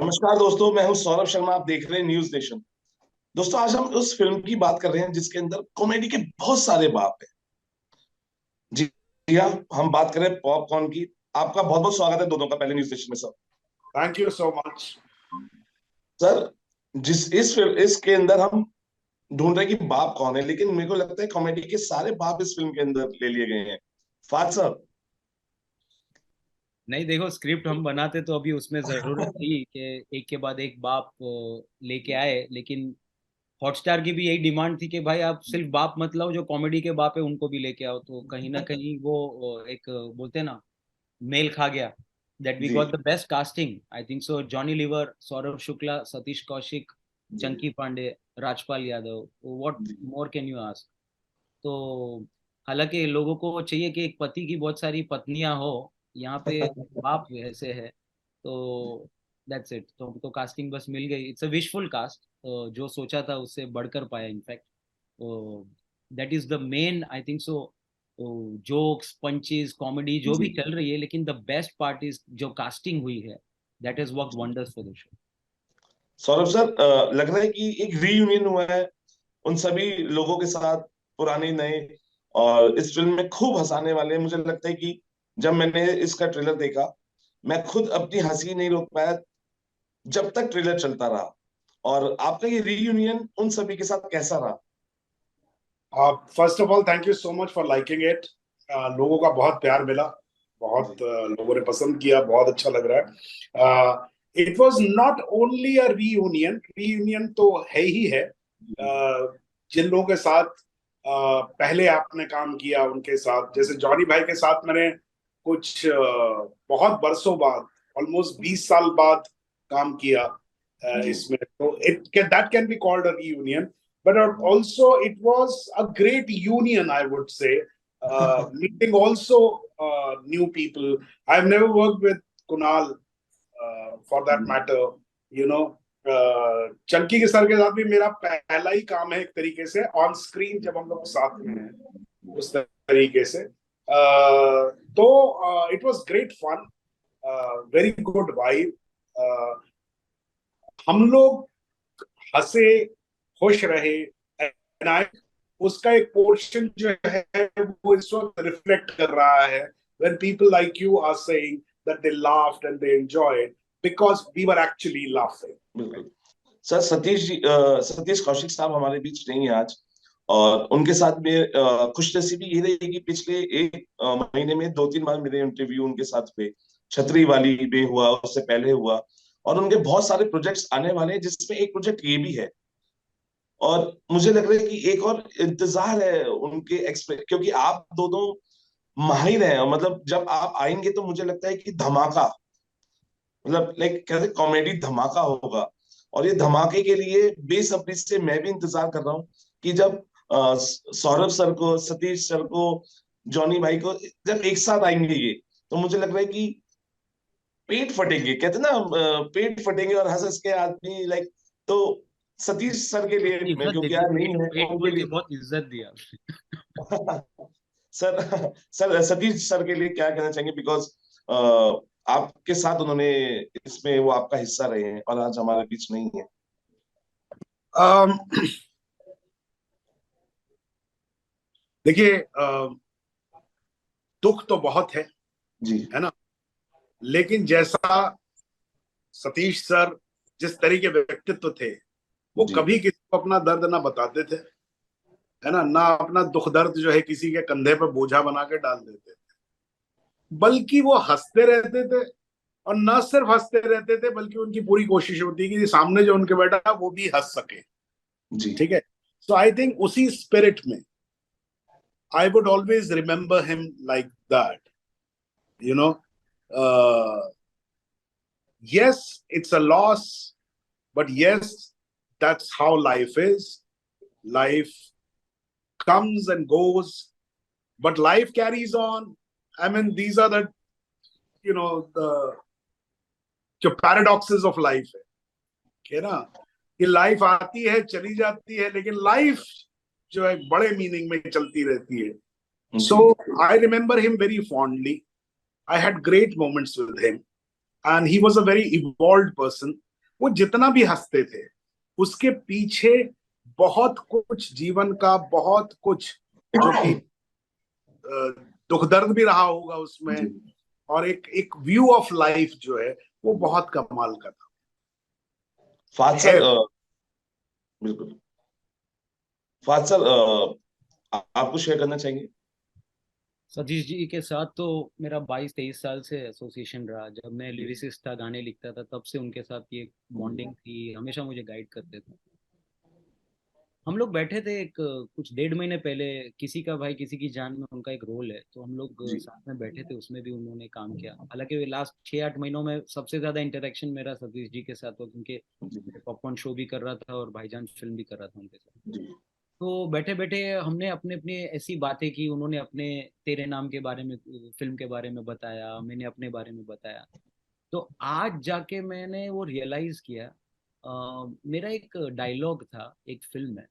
नमस्कार दोस्तों, मैं हूं सौरभ शर्मा। आप देख रहे हैं न्यूज नेशन। दोस्तों, आज हम उस फिल्म की बात कर रहे हैं जिसके अंदर कॉमेडी के बहुत सारे बाप हैं। जी जी हाँ, हम बात करें पॉपकॉर्न की। आपका बहुत बहुत स्वागत है दोनों का पहले न्यूज नेशन में sir. Thank you so much. Sir, जिस इस फिल्म इसके अंदर हम ढूंढ रहे हैं कि बाप कौन है, लेकिन मेरे को लगता है कॉमेडी के सारे बाप इस फिल्म के अंदर ले लिए गए हैं। फात साहब। नहीं, देखो, स्क्रिप्ट हम बनाते तो अभी उसमें जरूरत थी कि एक के बाद एक बाप लेके आए, लेकिन हॉटस्टार की भी यही डिमांड थी कि भाई आप सिर्फ बाप मत लाओ, जो कॉमेडी के बाप है उनको भी लेके आओ। तो कहीं ना कहीं वो एक बोलते हैं ना, मेल खा गया। दैट वी जी got the best casting, I think so. Johnny Lever, Saurabh Shukla, Satish Kaushik, जी चंकी पांडे, राजपाल यादव, व्हाट जी। More can you ask. तो हालांकि लोगों को चाहिए कि एक पति की बहुत सारी पत्नियां हो, यहाँ पे बाप ऐसे है। तो दैट्स इट। तो हमको कास्टिंग बस मिल गई। It's a wishful cast. जो सोचा था उससे बढ़कर पाया इनफैक्ट। तो that is the main, I think so. Jokes, punches, comedy जो भी जी चल रही है, लेकिन द बेस्ट पार्ट इज जो कास्टिंग हुई है। दैट इज वर्क जी। Wonders for the show. Saurabh sir, लग रहा है कि एक रीयूनियन हुआ है उन सभी लोगों के साथ, पुराने नए। और इस फिल्म में खूब हंसाने वाले हैं। मुझे लगता है कि जब मैंने इसका ट्रेलर देखा, मैं खुद अपनी हंसी नहीं रोक पाया जब तक ट्रेलर चलता रहा। और आपका ये रीयूनियन उन सभी के साथ कैसा रहा? First of all thank you so much for liking it. लोगों का बहुत प्यार मिला, बहुत जी लोगों ने पसंद किया, बहुत अच्छा लग रहा है। It was not only a reunion, reunion तो है ही है। जी जिन लोगों के साथ पहले आपने काम किया उनके साथ, जैसे जॉनी भाई के साथ मैंने कुछ बहुत बरसों बाद, ऑलमोस्ट 20 साल बाद काम किया जी इसमें, तो it that can be called a reunion. But also it was a great union, I would say. Meeting also new people. I've never worked with Kunal, for that matter. You know, Chunky के sir के साथ भी मेरा पहला ही काम है एक तरीके से ऑन स्क्रीन, जब हम लोग साथ में हैं उस तरीके से. तो it was great fun, very good vibe. हम लोग हंसे, खुश रहे. एंड आई, उसका एक पोर्शन जो है वो इस वक्त रिफ्लेक्ट कर रहा है when people like you are saying that they laughed and they enjoyed because we were actually laughing. बिल्कुल। सर, सतीश कौशिक साहब हमारे बीच नहीं है आज। और उनके साथ में खुशनसीबी ये रही कि पिछले एक महीने में दो तीन बार मेरे इंटरव्यू उनके साथ हुए। छतरी वाली में हुआ, उससे पहले हुआ। और उनके बहुत सारे प्रोजेक्ट्स आने वाले हैं, जिसमें एक प्रोजेक्ट ये भी है। और मुझे लग रहा है कि एक और इंतजार है उनके एक्सपेक्ट, क्योंकि आप दोनों माहिर हैं। मतलब जब आप आएंगे तो मुझे लगता है कि धमाका, मतलब लाइक कहते कॉमेडी धमाका होगा। और ये धमाके के लिए बेसब्री से मैं भी इंतजार कर रहा हूँ कि जब सौरभ सर को, सतीश सर को, जॉनी भाई को जब एक साथ आएंगे ये, तो मुझे लग रहा है कि पेट फटेंगे, कहते हैं ना, पेट फटेंगे और हंस हंस के आदमी लाइक। तो सतीश सर के लिए मैं, इज्जत दे क्योंकि दी, यार नहीं पेट है पेट उनके बोल के लिए। बहुत इज्जत दिया। सर, सर सतीश सर के लिए क्या कहना चाहेंगे? बिकॉज आपके साथ उन्होंने इसमें वो आपका हिस्सा रहे हैं और आज हमारे बीच नहीं है। um, देखिए, दुख तो बहुत जी है ना. लेकिन जैसा सतीश सर, जिस तरह के व्यक्तित्व थे, वो जी कभी किसी को अपना दर्द ना बताते थे, है ना अपना दुख दर्द जो है किसी के कंधे पर बोझा बना के डाल देते थे. बल्कि वो हंसते रहते थे, और ना सिर्फ हंसते रहते थे बल्कि उनकी पूरी कोशिश होती है कि सामने जो उनके बैठा वो भी हंस सके. जी ठीक है. सो आई थिंक उसी स्पिरिट में I would always remember him like that. You know, yes, it's a loss, but yes, that's how life is. Life comes and goes, but life carries on. I mean, these are the, the जो paradoxes of life है ना, कि life आती है चली जाती है, लेकिन लाइफ जो है बड़े मीनिंग में चलती रहती है. सो जी I remember him very fondly. I had great moments with him, and he was a very evolved person. वो जितना भी हंसते थे उसके पीछे बहुत कुछ जीवन का, बहुत कुछ जो कि दुख दर्द भी रहा होगा उसमें, और एक एक व्यू ऑफ लाइफ जो है वो बहुत कमाल का था। फाज सर, बिल्कुल फाज सर, आप कुछ शेयर करना चाहेंगे? सतीश जी के साथ तो मेरा 22-23 साल से एसोसिएशन रहा। जब मैं लिरिसिस्ट था, गाने लिखता था, तब से उनके साथ ये बॉन्डिंग थी, हमेशा मुझे गाइड करते थे। हम लोग बैठे थे एक कुछ 1.5 महीने पहले, किसी का भाई किसी की जान में उनका एक रोल है, तो हम लोग जी साथ में बैठे थे, उसमें भी उन्होंने काम किया। हालांकि लास्ट 6-8 महीनों में सबसे ज्यादा इंटरेक्शन मेरा सतीश जी के साथ हो, क्योंकि जी पॉपकॉर्न शो भी कर रहा था और भाईजान फिल्म भी कर रहा था उनके साथ। जी तो बैठे बैठे हमने अपने अपने ऐसी बातें की, उन्होंने अपने तेरे नाम के बारे में, फिल्म के बारे में बताया, मैंने अपने बारे में बताया। तो आज जाके मैंने वो रियलाइज किया। मेरा एक डायलॉग था, एक फिल्म है,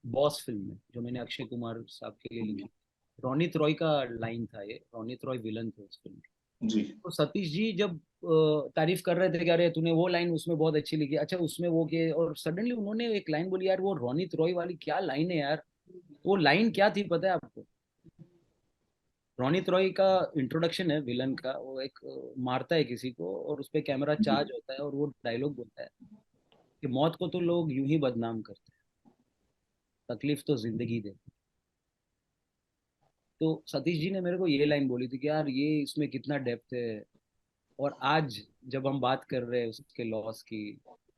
बॉस फिल्म में, जो मैंने अक्षय कुमार साहब के लिए लिखी। रोनित रॉय का लाइन था ये, रोनित रॉय विलन थे उस फिल्म में। जी तो सतीश जी जब तारीफ कर रहे थे कि अरे तूने वो लाइन उसमें बहुत अच्छी लिखी, अच्छा उसमें वो के, और सडनली उन्होंने एक लाइन बोली, यार वो रोनित रॉय वाली क्या लाइन है यार। वो लाइन क्या थी पता है आपको? रोनित रॉय का इंट्रोडक्शन है विलन का, वो एक मारता है किसी को और उस पे कैमरा चार्ज होता है और वो डायलॉग बोलता है कि मौत को तो लोग यूं ही बदनाम करते हैं, तकलीफ तो जिंदगी दे। तो सतीश जी ने मेरे को ये लाइन बोली थी कि यार ये इसमें कितना डेप्थ है। और आज जब हम बात कर रहे हैं उसके लॉस की,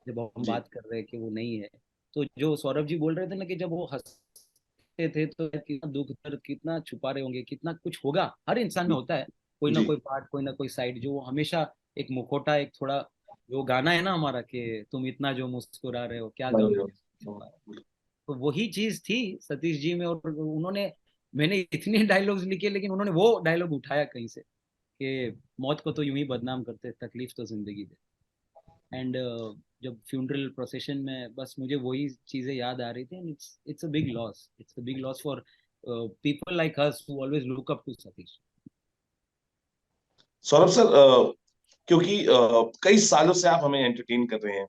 जब हम जी बात कर रहे हैं कि वो नहीं है, तो जो सौरभ जी बोल रहे थे ना कि जब वो हंसते थे तो कितना दुख दर्द कितना छुपा रहे होंगे, कितना कुछ होगा, हर इंसान में होता है कोई ना जी कोई पार्ट, कोई ना कोई साइड, जो वो हमेशा एक मुखौटा, एक थोड़ा, जो गाना है ना हमारा कि तुम इतना जो मुस्कुरा रहे हो क्या गम है छुपा है। तो वही चीज थी सतीश जी में। और उन्होंने, मैंने इतने डायलॉग्स लिखे लेकिन उन्होंने वो डायलॉग उठाया कहीं से कि मौत को तो यूं ही बदनाम करते, तकलीफ तो जिंदगी दे। एंड जब फ्यूनरल प्रोसेशन में बस मुझे वही चीजें याद आ रही थी। It's it's a big loss, it's a big loss for people like us who always look up to Satish. Saurabh sir, क्योंकि कई सालों से आप हमें एंटरटेन कर रहे हैं,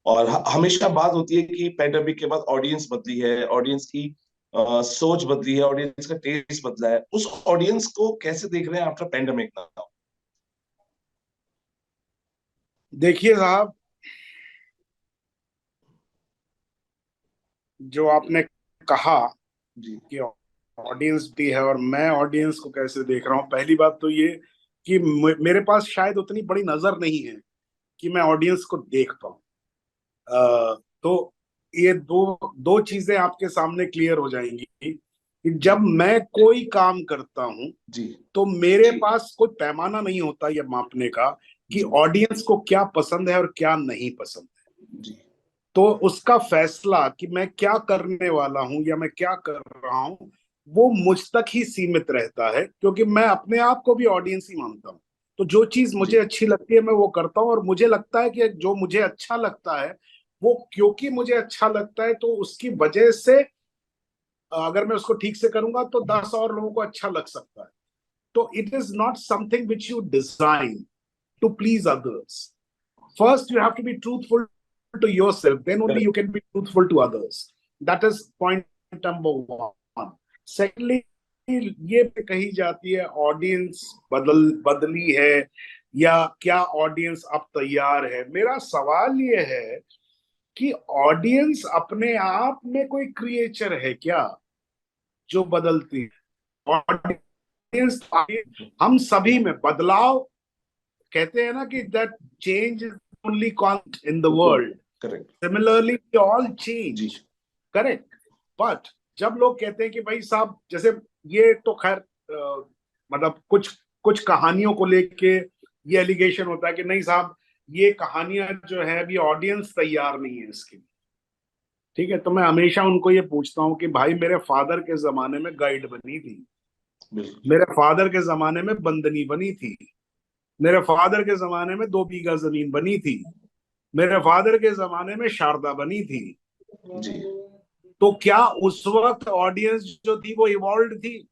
और हमेशा बात होती है कि पैंडेमिक के बाद ऑडियंस बदली है, ऑडियंस की सोच बदली है, ऑडियंस का टेस्ट बदला है। उस ऑडियंस को कैसे देख रहे हैं आफ्टर पैंडेमिक नाउ? देखिए साहब, जो आपने कहा जी कि ऑडियंस भी है और मैं ऑडियंस को कैसे देख रहा हूँ, पहली बात तो ये कि मेरे पास शायद उतनी बड़ी नजर नहीं है कि मैं ऑडियंस को देख पाऊँ। तो ये दो दो चीजें आपके सामने क्लियर हो जाएंगी कि जब मैं कोई काम करता हूं जी तो मेरे पास कोई पैमाना नहीं होता ये मापने का कि जी ऑडियंस को क्या पसंद है और क्या नहीं पसंद है। जी तो उसका फैसला कि मैं क्या करने वाला हूं या मैं क्या कर रहा हूं वो मुझ तक ही सीमित रहता है, क्योंकि मैं अपने आप को भी ऑडियंस ही मानता हूं। तो जो चीज मुझे जी अच्छी लगती है मैं वो करता हूं, और मुझे लगता है कि जो मुझे अच्छा लगता है वो क्योंकि मुझे अच्छा लगता है तो उसकी वजह से अगर मैं उसको ठीक से करूंगा तो 10 और लोगों को अच्छा लग सकता है। तो it is not something which you design to please others. First, you have to be truthful to yourself. Then only you correct. can be truthful to others. That is point number one. Secondly, ये कही जाती है audience बदली है या क्या audience अब तैयार है। मेरा सवाल ये है कि ऑडियंस अपने आप में कोई क्रिएचर है क्या जो बदलती है? ऑडियंस, हम सभी में बदलाव, कहते हैं ना कि that change is only constant in the world, correct. Similarly we all जी चेंज। करेक्ट। बट जब लोग कहते हैं कि भाई साहब, जैसे ये तो खैर मतलब कुछ कुछ कहानियों को लेके ये एलिगेशन होता है कि नहीं साहब ये कहानियां जो है अभी ऑडियंस तैयार नहीं है इसके लिए। ठीक है, तो मैं हमेशा उनको ये पूछता हूँ कि भाई मेरे फादर के जमाने में गाइड बनी थी, बिल्कुल। मेरे फादर के जमाने में बंदनी बनी थी, मेरे फादर के जमाने में 2 बीघा जमीन बनी थी, मेरे फादर के जमाने में शारदा बनी थी। जी तो क्या उस वक्त ऑडियंस जो थी वो इवॉल्व थी?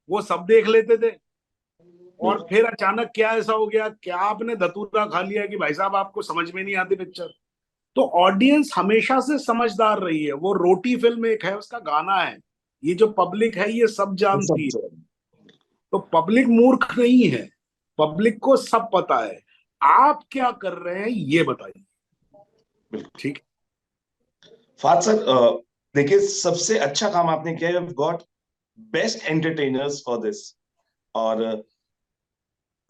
वो सब देख लेते थे? और बिल्कुल। फिर अचानक क्या ऐसा हो गया, क्या आपने धतूरा खा लिया कि भाई साहब आपको समझ में नहीं आती पिक्चर? तो ऑडियंस हमेशा से समझदार रही है। वो रोटी फिल्म एक है, उसका गाना है, ये जो पब्लिक है ये सब ये जानती सब है। तो पब्लिक मूर्ख नहीं है, पब्लिक को सब पता है। आप क्या कर रहे हैं ये बताइए। बिल्कुल। ठीक। फात सर, देखिए सबसे अच्छा काम आपने किया है, got best entertainers for this. और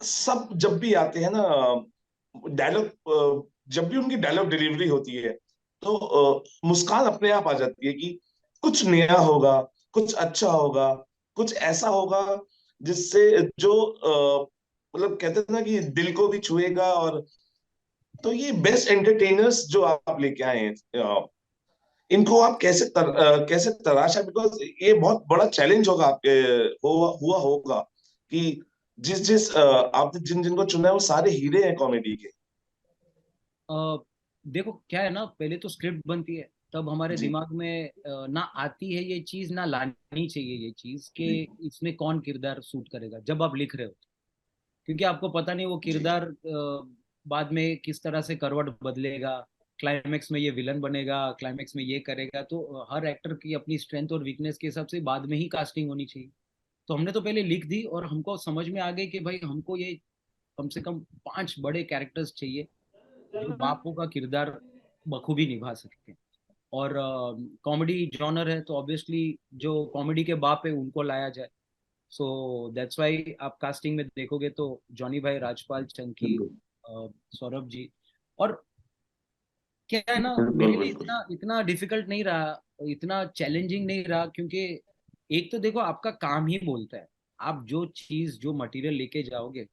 सब जब भी आते हैं ना डायलॉग, जब भी उनकी डायलॉग डिलीवरी होती है तो मुस्कान अपने आप आ जाती है कि कुछ नया होगा, कुछ अच्छा होगा, कुछ ऐसा होगा जिससे जो मतलब कहते हैं ना कि दिल को भी छुएगा। और तो ये बेस्ट एंटरटेनर्स जो आप लेके आए हैं, इनको आप कैसे तराशा, बिकॉज ये बहुत बड़ा चैलेंज होगा आपके हुआ होगा कि जिस जिस आपने जिन जिनको चुना है वो सारे हीरे हैं कॉमेडी के। अ, देखो क्या है ना, पहले तो स्क्रिप्ट बनती है, तब हमारे जी दिमाग में ना आती है ये चीज, ना लानी चाहिए ये चीज कि जी इसमें कौन किरदार सूट करेगा जब आप लिख रहे हो। क्योंकि आपको पता नहीं वो जी किरदार बाद में किस तरह से करवट बदलेगा, क्लाइमेक्स में ये विलन बनेगा, क्लाइमेक्स में ये करेगा। तो हर एक्टर की अपनी स्ट्रेंथ और वीकनेस के हिसाब से बाद में ही कास्टिंग होनी चाहिए। तो हमने तो पहले लिख दी और हमको समझ में आ गई कि भाई हमको ये कम से कम 5 बड़े कैरेक्टर्स चाहिए जो बापू का किरदार बखूबी निभा सकते हैं। और कॉमेडी जॉनर है तो ऑब्वियसली जो कॉमेडी के बाप है उनको लाया जाए। सो दैट्स वाई आप कास्टिंग में देखोगे तो जॉनी भाई, राजपाल, चंकी, बिल्कुल सौरभ जी। और क्या है ना, बिल्कुल मेरे लिए बिल्कुल। इतना इतना डिफिकल्ट नहीं रहा, इतना चैलेंजिंग नहीं रहा, क्योंकि एक तो देखो आपका काम ही बोलता है। आप जो चीज जो मटेरियल लेके जाओगे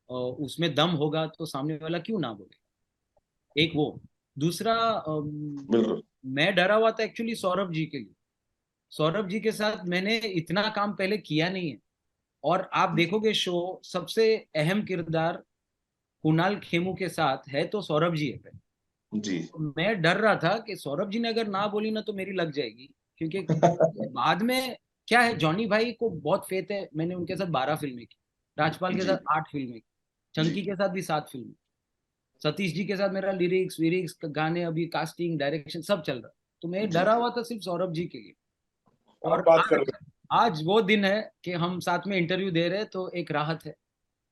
उसमें दम होगा तो सामने वाला क्यों ना बोले। एक वो, दूसरा बिल्कुल मैं डरा हुआ था एक्चुअली सौरभ जी के लिए। सौरभ जी के साथ मैंने इतना काम पहले किया नहीं है। और आप देखोगे शो, सबसे अहम किरदार कुणाल खेमू के साथ है तो सौरभ जी है। जी मैं डर रहा था कि सौरभ जी ने अगर ना बोली ना तो मेरी लग जाएगी, क्योंकि बाद में क्या है, जॉनी भाई को बहुत फेथ है, मैंने उनके साथ 12 फिल्में की, राजपाल के जी साथ 8 फिल्में की, जी चंकी के साथ भी 7 फिल्में, सतीश जी के साथ मेरा लिरिक्स विरिक्स गाने अभी कास्टिंग डायरेक्शन सब चल रहा। तो मैं जी। डरा हुआ था सिर्फ सौरभ जी के लिए। आप और बात कर आज रहे आज वो दिन है कि हम साथ में इंटरव्यू दे रहे हैं, तो एक राहत है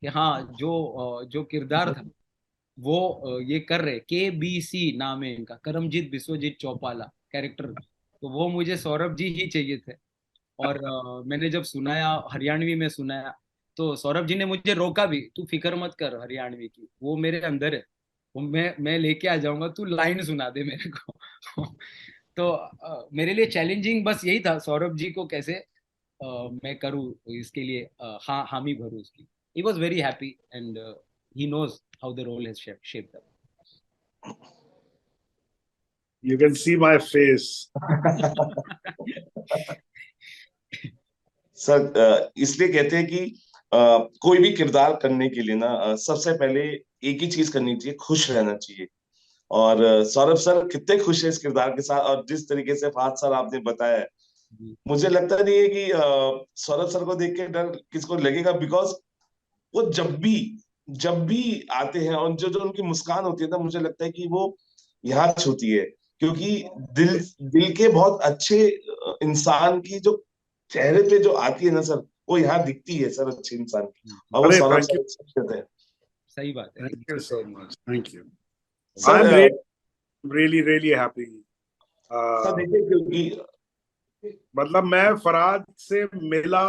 कि हाँ जो किरदार था वो ये कर रहे। KBC नाम है इनका, करमजीत बिस्वजीत चौपाला कैरेक्टर। तो वो मुझे सौरभ जी ही चाहिए थे। और मैंने जब सुनाया, हरियाणवी में सुनाया, तो सौरभ जी ने मुझे रोका भी, तू फिक्र मत कर हरियाणवी की, वो मेरे अंदर है, वो मैं लेके आ जाऊंगा, तू लाइन सुना दे मेरे को। तो मेरे लिए चैलेंजिंग बस यही था, सौरभ जी को कैसे मैं करूँ इसके लिए, हाँ हामी भरूँ उसकी। He was very happy and he knows how the role has shaped up. You can see my face. Sir, इसलिए कहते हैं कि कोई भी किरदार करने के लिए ना सबसे पहले एक ही चीज करनी चाहिए, खुश रहना चाहिए। और सौरभ सर कितने खुश है इस किरदार के साथ, और जिस तरीके से फात सर आपने बताया है, मुझे लगता नहीं है कि सौरभ सर को देख के डर किसको लगेगा, बिकॉज वो जब भी आते हैं और जो जो उनकी मुस्कान होती है ना, मुझे लगता है कि वो यहाँ छूती है। क्योंकि दिल दिल के बहुत अच्छे इंसान की जो चेहरे पे जो आती है ना सर, वो यहाँ दिखती है सर, अच्छे इंसान की। और वो अरे सौरभ थैंक सर यू, की शख्सियत है। सही बात है थैंक यू एकदम। So much, thank you. I sir am really really happy. Sir देखिए क्योंकि मतलब मैं फरहाद से मिला।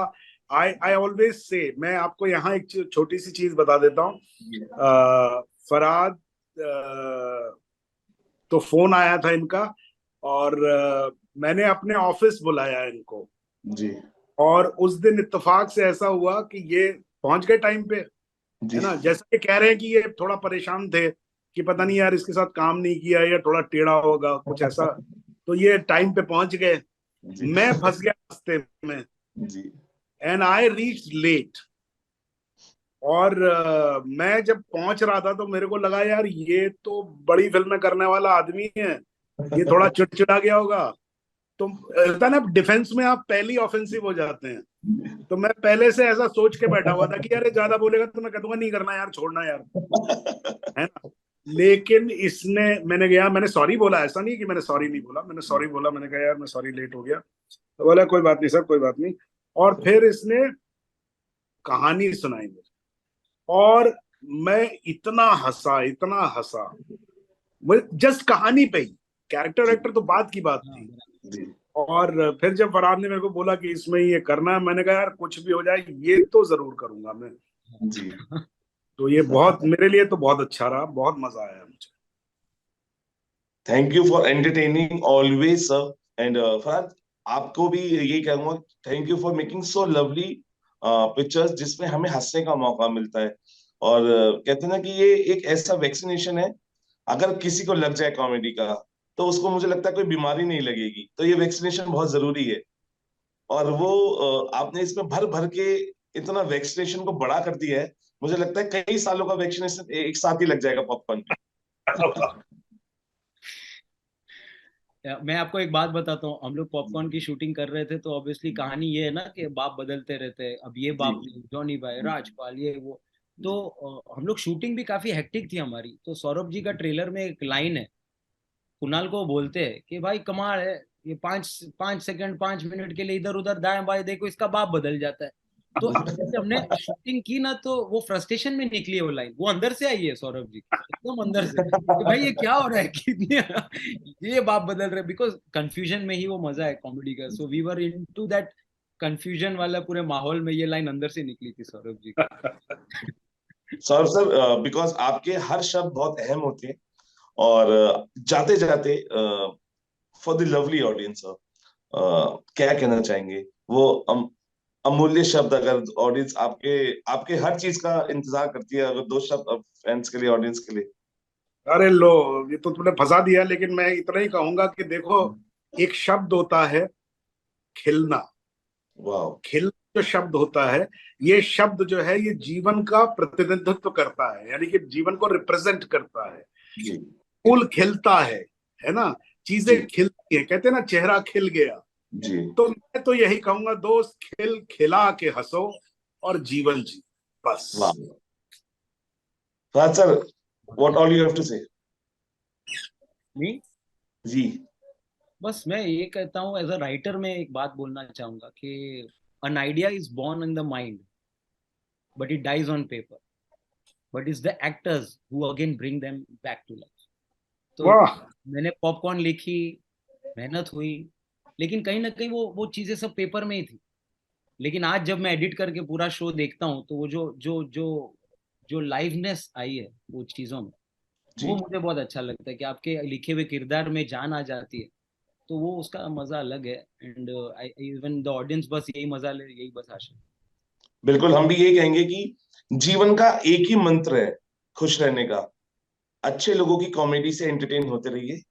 आई आई ऑलवेज से, मैं आपको यहाँ एक छोटी सी चीज बता देता हूँ। फरहाद, तो फोन आया था इनका, और मैंने अपने ऑफिस बुलाया इनको। जी और उस दिन इत्तेफाक से ऐसा हुआ कि ये पहुंच गए टाइम पे, जी है ना। जैसा कि कह रहे हैं कि ये थोड़ा परेशान थे कि पता नहीं यार इसके साथ काम नहीं किया या थोड़ा टेढ़ा होगा कुछ ऐसा। तो ये टाइम पे पहुंच गए, जी मैं फंस गया रास्ते में, जी एंड आई रीच लेट। और मैं जब पहुंच रहा था तो मेरे को लगा यार ये तो बड़ी फिल्में करने वाला आदमी है, ये थोड़ा चिड़चिड़ा गया होगा। तो होता है ना डिफेंस में आप पहली ऑफेंसिव हो जाते हैं। तो मैं पहले से ऐसा सोच के बैठा हुआ था कि यार ये ज्यादा बोलेगा तो मैं कह दूंगा नहीं करना यार, छोड़ना यार, है ना। लेकिन इसने, मैंने सॉरी बोला, ऐसा नहीं कि मैंने सॉरी नहीं बोला, मैंने सॉरी बोला, मैंने कहा यार मैं सॉरी, लेट हो गया। तो बोला कोई बात नहीं सर, कोई बात नहीं। और फिर इसने कहानी सुनाई मुझे, और मैं इतना हंसा, जस्ट कहानी पे ही। कैरेक्टर एक्टर तो बात की बात हाँ, थी। जी और फिर जब फरहाद ने मेरे को बोला कि इसमें ये करना है, मैंने कहा यार कुछ भी हो जाए ये तो जरूर करूंगा मैं। जी। तो ये बहुत मेरे लिए तो बहुत अच्छा रहा, बहुत मजा आया मुझे। Thank you for entertaining always sir. And Farhad, आपको भी यही कहूंगा, thank you for making so lovely pictures जिसमें हमें हंसने का मौका मिलता है। और कहते हैं ना कि ये एक ऐसा वैक्सीनेशन है, अगर किसी को लग जाए कॉमेडी का, तो उसको मुझे लगता है कोई बीमारी नहीं लगेगी। तो ये वैक्सीनेशन बहुत जरूरी है। और वो आपने इसमें भर भर के इतना वैक्सीनेशन को बड़ा कर दिया है। मुझे लगता है कई सालों का वैक्सीनेशन एक साथ ही लग जाएगा पॉपकॉर्न पे। मैं आपको एक बात बताता हूँ, हम लोग पॉपकॉर्न की शूटिंग कर रहे थे तो ऑब्वियसली कहानी ये है ना कि बाप बदलते रहते हैं, अब ये जी बाप नहीं, जॉनी भाई, राजपाल, ये वो। जी तो हम लोग शूटिंग भी काफी हेक्टिक थी हमारी। तो सौरभ जी का ट्रेलर में एक लाइन है, कुणाल को बोलते हैं कि भाई कमाल है, ये 5 5 सेकंड 5 मिनट के लिए इधर उधर दाएं बाएं देखो, इसका बाप बदल जाता है। तो जैसे हमने शूटिंग की ना, तो वो फ्रस्ट्रेशन में निकली है वो लाइन, वो अंदर से आई है सौरभ जी, एकदम अंदर से, कि भाई ये क्या हो रहा है, कितनी ये बाप बदल रहे, बिकॉज कंफ्यूजन में ही वो मजा है कॉमेडी का। So we were into that confusion वाला पूरे माहौल में, ये लाइन अंदर से निकली थी सौरभ जी की। सौरभ सर, बिकॉज आपके हर शब्द बहुत अहम होते हैं। और जाते जाते फॉर द लवली ऑडियंस क्या कहना चाहेंगे? वो अमूल्य शब्द, अगर ऑडियंस आपके आपके हर चीज का इंतजार करती है, अगर दो शब्द फैंस के लिए, ऑडियंस के लिए। अरे लो, ये तो तुमने फंसा दिया। लेकिन मैं इतना ही कहूंगा कि देखो, एक शब्द होता है खिलना। वाह। खिल जो शब्द होता है, ये शब्द जो है ये जीवन का प्रतिनिधित्व करता है, यानी कि जीवन को रिप्रेजेंट करता है। जी फूल खिलता है ना, चीजें जी खिलती है, कहते हैं ना चेहरा खिल गया। जी। तो मैं तो यही कहूंगा, दोस्त खिल खिला के हंसो और जीवन जी, बस। वाह। Fahad sir, what all you have to say? नहीं, जी बस मैं ये कहता हूँ, एज अ राइटर मैं एक बात बोलना चाहूंगा कि an idea is born in the mind but it dies on paper, but it's the actors who again bring them back to life. तो वाह। मैंने पॉपकॉर्न लिखी, मेहनत हुई, लेकिन कहीं ना कहीं वो चीजें सब पेपर में ही थी। लेकिन आज जब मैं एडिट करके पूरा शो देखता हूँ, तो वो जो जो जो जो लाइवनेस आई है वो चीजों में, वो जी। मुझे बहुत अच्छा लगता है कि आपके लिखे हुए किरदार में जान आ जाती है। तो वो उसका मजा अलग है। एंड इवन द ऑडियंस बस यही मजा ले, यही बस आशा है। बिल्कुल, हम भी यही कहेंगे कि जीवन का एक ही मंत्र है, खुश रहने का। अच्छे लोगों की कॉमेडी से एंटरटेन होते रहिए,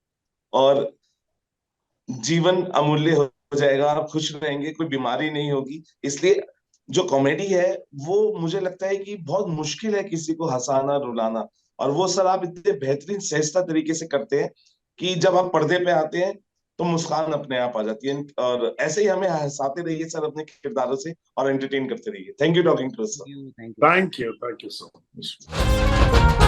और जीवन अमूल्य हो जाएगा। आप खुश रहेंगे, कोई बीमारी नहीं होगी। इसलिए जो कॉमेडी है, वो मुझे लगता है कि बहुत मुश्किल है किसी को हंसाना रुलाना। और वो सर आप इतने बेहतरीन सहजता तरीके से करते हैं कि जब आप पर्दे पे आते हैं तो मुस्कान अपने आप आ जाती है। और ऐसे ही हमें हंसाते रहिए सर अपने किरदारों से, और एंटरटेन करते रहिए। Thank you talking to us sir. Thank you, thank you. Thank you so much.